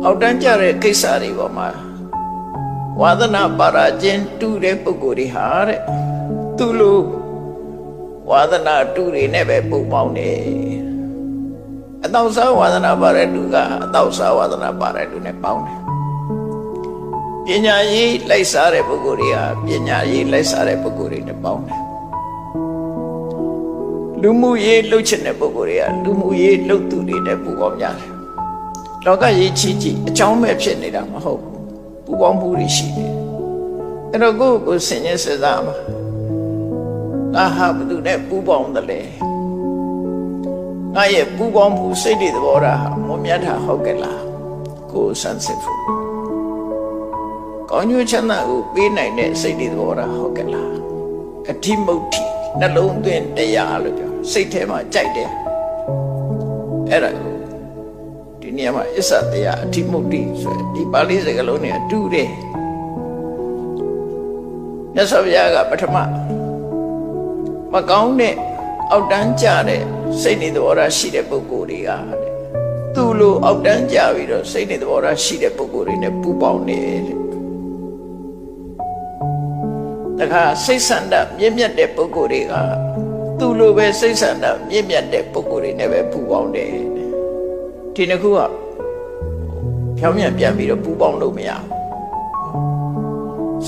အောက်တန်းကြတဲ့ကိစ္စတွေပေါ်မှာဝါသနာပါရခြင်းတူတဲ့ပုဂ္ဂိုလ်တွေဟာတဲ့သူလိုဝါသနာတူတွေနဲ့ပဲပုံပေါင်းတယ်အတောက်စားဝါသနာပါတဲ့လူကအတောက်စားဝါသနာပါတဲ့လူနဲ့ပေါင်းတယ်ပညာရေးလိုက်စားတဲ့ပုဂ္ဂိုလ်တွေဟာပညာရေးလိုက်စားတဲ့ပုဂ္ဂိုလ်တွေနဲ့ပေါင်းတယ်လူမှုရေးလှုပ်ချင်တဲ့ပုဂ္ဂိုလ်တွေကလူမှုရေးလှုပ်သူတွေနဲ့ပူပေါင်းကြတယ်လောကရေးချီးအကြောင်းမဲ့ဖြစ်နေတာမဟုတ်ဘူးပူပေါင်းမှုတွေရှိတယ်အဲ့တော့ကိုယ်ဆင်ញင်စစားမှာငါဟာဘယ်သူနဲ့ပူပေါင်းတယ်လဲငါရဲ့ပူပေါင်းမှုစိတ်တွေသဘောထားမွန်မြတ်တာဟုတ်ကဲ့လားကိုယ်ဆန်းစစ်ဖို့ကောင်းကျိုးချမ်းသာကိုပေးနိုင်တဲ့စိတ်တွေသဘောထားဟုတ်ကဲ့လားအဋ္ဌိမုဋ္ဌိနှလုံးသွင်းတရားလို့ပြောစိတ်ထဲမှာကြိုက်တယ်အဲ့ဒါဒီနေရာမှာအစ္ဆတရားအဋ္ဌိမုဋ္ဌိဆိုဒီပါဠိစကားလုံးနဲ့အတူတယ်မြတ်စွာဘုရားကပထမမကောင်းတဲ့အောက်တန်းကြတဲ့စိတ်နေသဘောထားရှိတဲ့ပုဂ္ဂိုလ်တွေကသူ့လိုအောက်တန်းကြပြီးတော့စိတ်နေသဘောထားရှိတဲ့ပုဂ္ဂိုလ်တွေနဲ့ပူပေါင်းနေတဲ့တခါစိတ်ဆန္ဒမြင့်မြတ်တဲ့ပုဂ္ဂိုလ်တွေကသူ့လိုပဲစိတ်ဆန္ဒမြင့်မြတ်တဲ့ပုဂ္ဂိုလ်တွေနဲ့ပဲပူပေါင်းတယ်ဒီနှစ်ခုကဖြောင်းပြန်ပြန်ပြီးတော့ပူပေါင်းလို့မရဘူး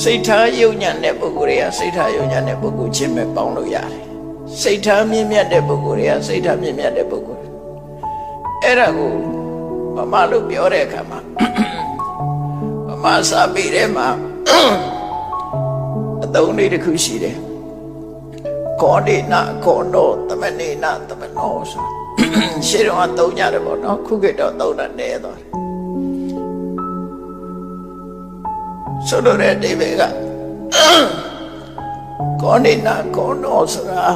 စိတ်ထားယုံညံ့တဲ့ပုဂ္ဂိုလ်တွေကစိတ်ထားယုံညံ့တဲ့ပုဂ္ဂိုလ်ချင်းပဲပေါင်းလို့ရတယ်စိတ်ထားမြင့်မြတ်တဲ့ပုဂ္ဂိုလ်တွေကစိတ်ထားမြင့်မြတ်တဲ့ပုဂ္ဂိုလ်အဲ့ဒါကိုမမလို့ပြောတဲ့အခါမှာမမစာပေထဲမှာအသုံးလေးတစ်ခုရှိတယ်ကောဒိနာကောနောသမနေနာသမနောဆိုရှေ့တော့သုံးကြတယ်ပေါ့နော်ခုခေတ်တော့သုံးတာနည်းသွားတယ်ဆိုလိုတဲ့အဓိပ္ပာယ်ကကောဒိနာကောနောဆိုတာ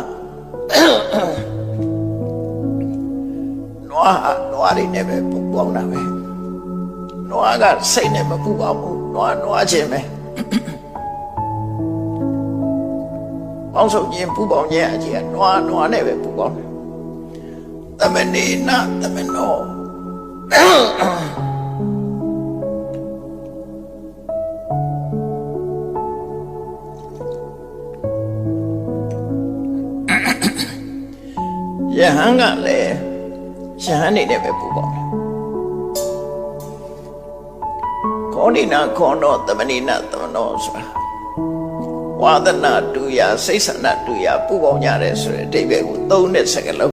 နွားတွေနဲ့ပဲပူပေါင်းတာပဲနွားကစိတ်နဲ့မပူပေါင်းဘူးနွားချင်းပဲပေါင်းစုံခြင်းပူပေါင်းခြင်းအကြီးကနွားနဲ့ပဲပူပေါင်းတယ်သမနေနသမနောယဟန်ကလည်းယဟန်နေနဲ့ပဲပူပေါင်းတယ်ကောဏိနာခောနောသမနေနသမနောဆိုတာဝါဒနာတူရာစိတ်ဆန္ဒတူရာပူပေါင်းကြတယ်ဆိုတဲ့အဓိပ္ပာယ်ကိုသုံးတဲ့စကားလုံး